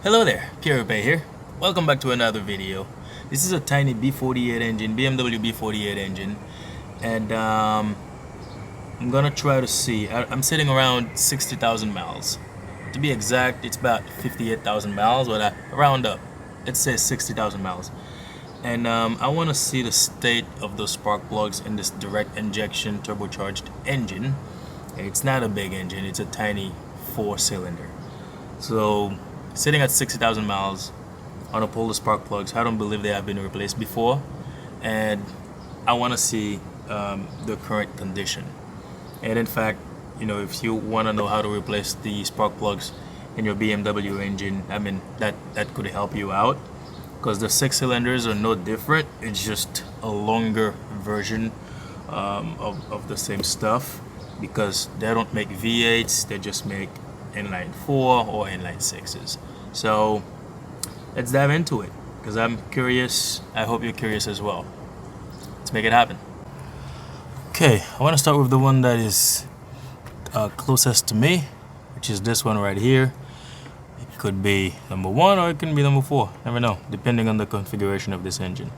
Hello there, Pay here. Welcome back to another video. This is a tiny B48 engine, BMW B48 engine, and I'm gonna try to see. I'm sitting around 60,000 miles. To be exact, it's about 58,000 miles, but I round up. It says 60,000 miles. And I want to see the state of the spark plugs in this direct injection turbocharged engine. And it's not a big engine, it's a tiny 4-cylinder. So sitting at 60,000 miles, I want to pull the spark plugs. I don't believe they have been replaced before, and I want to see the current condition. And in fact, if you want to know how to replace the spark plugs in your BMW engine, I mean that could help you out, because the 6 cylinders are no different. It's just a longer version of the same stuff, because they don't make V8s, they just make inline 4 or inline 6s. So let's dive into it, because I'm curious. I hope you're curious as well. Let's make it happen. Okay, I want to start with the one that is closest to me, which is this one right here. It could be number 1 or it can be number 4, never know, depending on the configuration of this engine.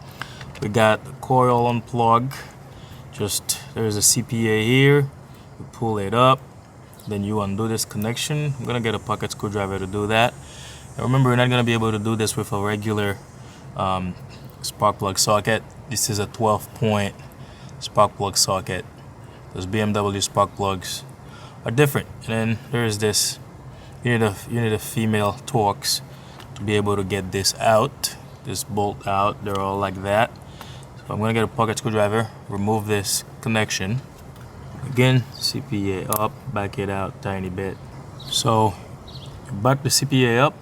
We got the coil unplug. There's a CPA here. You pull it up, then you undo this connection. I'm gonna get a pocket screwdriver to do that. And remember, you're not gonna be able to do this with a regular spark plug socket. This is a 12-point spark plug socket. Those BMW spark plugs are different. And then there's this. You need a female Torx to be able to get this out, this bolt out. They're all like that. So I'm gonna get a pocket screwdriver, remove this connection. Again, CPA up, back it out tiny bit. So you back the CPA up,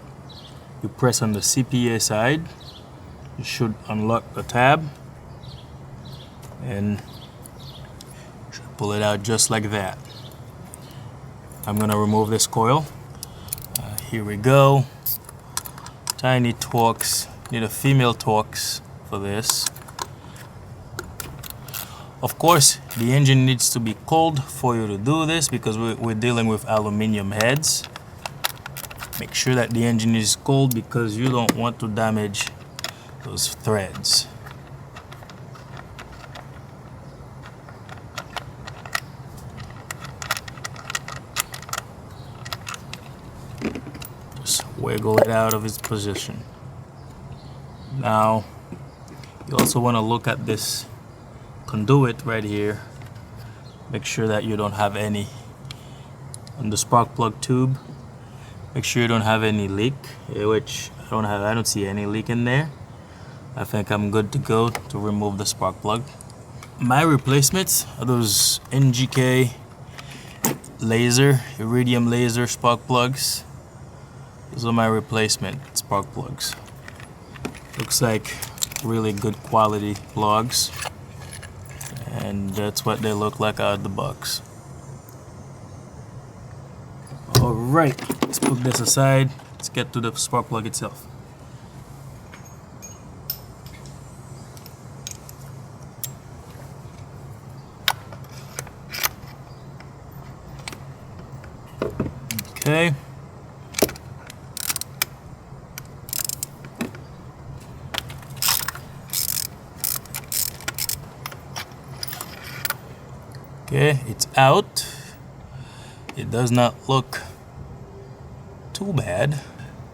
you press on the CPA side, you should unlock the tab, and you should pull it out just like that. I'm gonna remove this coil. Here we go. Tiny Torx. Need a female Torx for this. Of course, the engine needs to be cold for you to do this, because we're dealing with aluminum heads. Make sure that the engine is cold, because you don't want to damage those threads. Just wiggle it out of its position. Now, you also want to look at this conduit right here. Make sure that you don't have any on the spark plug tube. Make sure you don't have any leak, which I don't see any leak in there. I think I'm good to go to remove the spark plug. My replacements are those NGK iridium laser spark plugs. Those are my replacement spark plugs. Looks like really good quality plugs, and that's what they look like out of the box. Alright, let's put this aside. Let's get to the spark plug itself. Okay. Okay, it's out. It does not look too bad.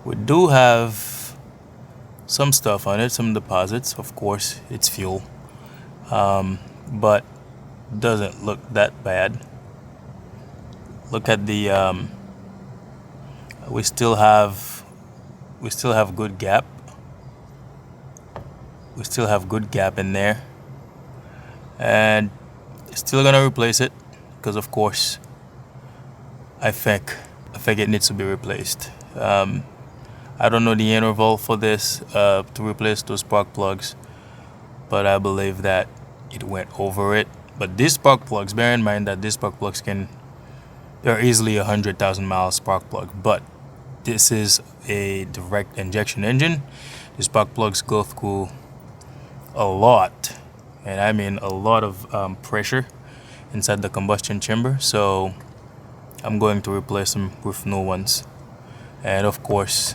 We do have some stuff on it, some deposits. Of course, it's fuel, but doesn't look that bad. Look at the we still have good gap. We still have good gap in there, and still gonna replace it, because of course I think it needs to be replaced. I don't know the interval for this to replace those spark plugs, but I believe that it went over it. But these spark plugs, bear in mind that these spark plugs they're easily 100,000 miles spark plug, but this is a direct injection engine. The spark plugs go through a lot, and I mean a lot of pressure inside the combustion chamber. So I'm going to replace them with new ones. And of course,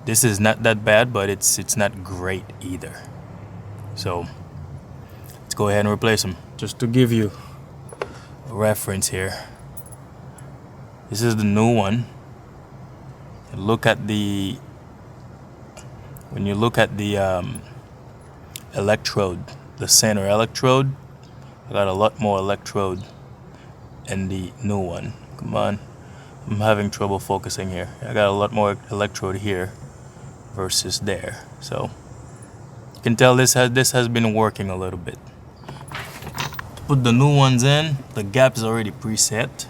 This is not that bad, but it's not great either. So let's go ahead and replace them. Just to give you a reference here, this is the new one. Look at the, when you look at the electrode, the center electrode, I got a lot more electrode in the new one. Come on, I'm having trouble focusing here. I got a lot more electrode here versus there. So you can tell this has been working a little bit. To put the new ones in, the gap is already preset.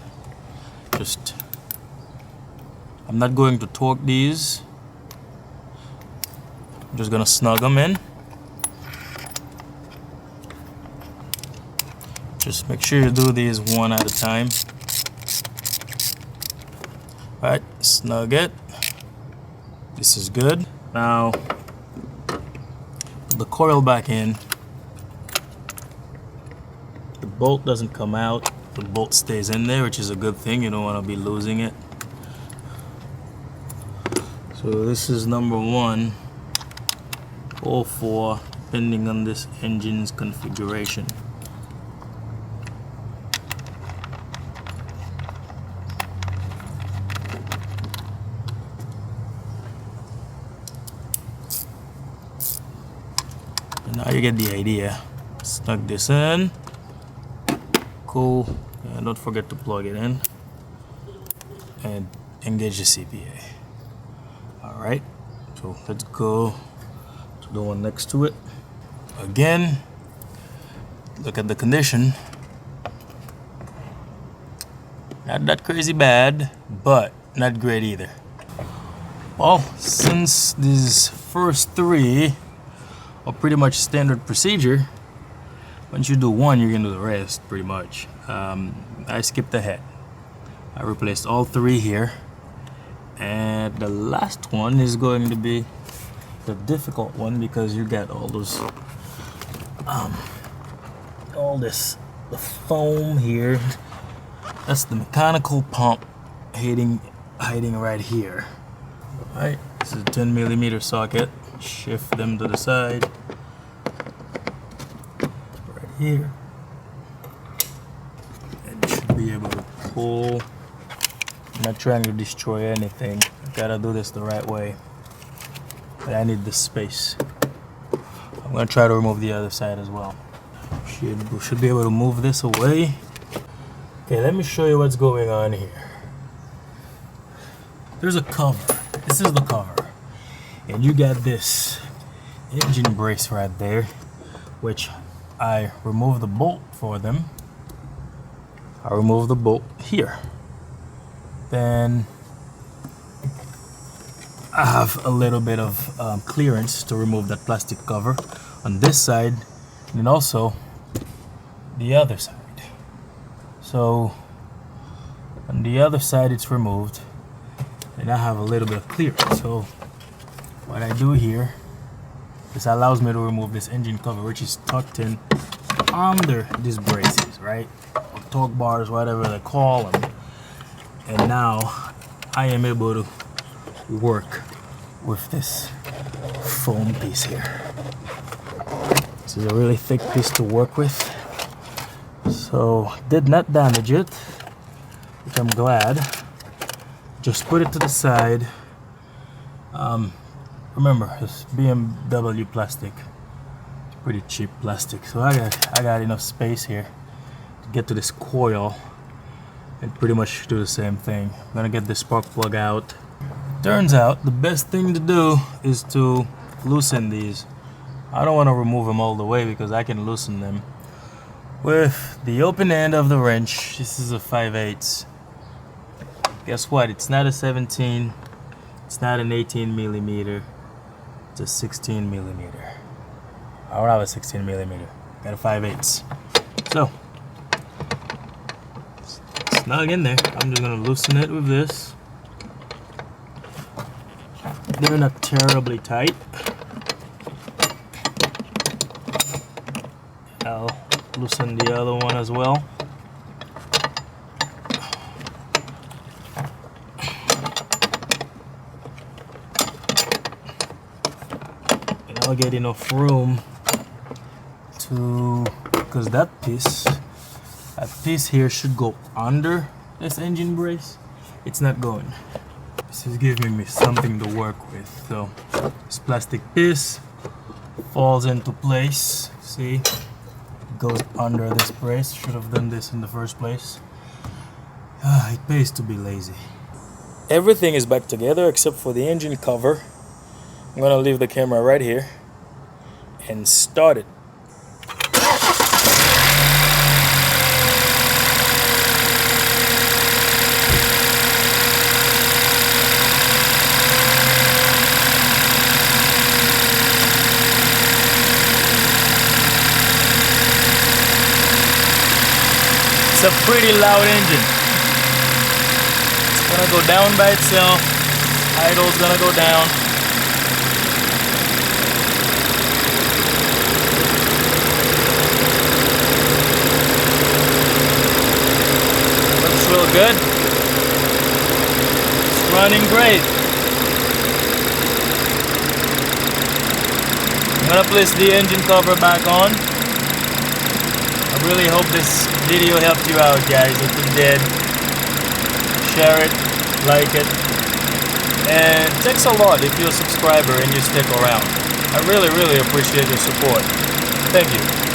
I'm not going to torque these. I'm just gonna snug them in. Just make sure you do these one at a time. Alright, snug it. This is good. Now, put the coil back in. The bolt doesn't come out. The bolt stays in there, which is a good thing. You don't want to be losing it. So this is number 1 or 4, depending on this engine's configuration. And now you get the idea. Snug this in. Cool. And don't forget to plug it in and engage the CPA. Alright, so let's go to the one next to it. Again, look at the condition. Not that crazy bad, but not great either. Well, since these first 3 are pretty much standard procedure, once you do one, you're gonna do the rest pretty much. I skipped ahead. I replaced all 3 here. And the last one is going to be the difficult one because you got all those, the foam here. That's the mechanical pump hiding right here. All right, this is a 10mm socket. Shift them to the side. Right here. And you should be able to pull. I'm not trying to destroy anything. I gotta do this the right way. But I need the space. I'm gonna try to remove the other side as well. Should be able to move this away. Okay, let me show you what's going on here. There's a cover. This is the cover. And you got this engine brace right there, which I removed the bolt for them. I removed the bolt here. Then I have a little bit of clearance to remove that plastic cover on this side and also the other side. So on the other side it's removed and I have a little bit of clearance. So what I do here is allows me to remove this engine cover, which is tucked in under these braces, right? Or torque bars, whatever they call them. And now I am able to work with this foam piece here. This is a really thick piece to work with. So did not damage it, which I'm glad. Just put it to the side. Remember, this BMW plastic. It's pretty cheap plastic. So I got enough space here to get to this coil and pretty much do the same thing. I'm gonna get this spark plug out. Turns out the best thing to do is to loosen these. I don't want to remove them all the way because I can loosen them with the open end of the wrench. This is a 5/8. Guess what? It's not a 17. It's not an 18mm. It's a 16mm. I don't have a 16mm. Got a 5/8. So snug in there. I'm just gonna loosen it with this. They're not terribly tight. I'll loosen the other one as well. I'll get enough room to, because that piece here should go under this engine brace. It's not going. This is giving me something to work with. So this plastic piece falls into place. See, it goes under this brace. Should have done this in the first place. It pays to be lazy. Everything is back together except for the engine cover. I'm gonna leave the camera right here and start it. It's a pretty loud engine. It's gonna go down by itself. Idle's gonna go down. Looks real good. It's running great. I'm gonna place the engine cover back on. I really hope this video helped you out, guys. If it did, share it, like it, and it takes a lot if you're a subscriber and you stick around. I really appreciate your support. Thank you.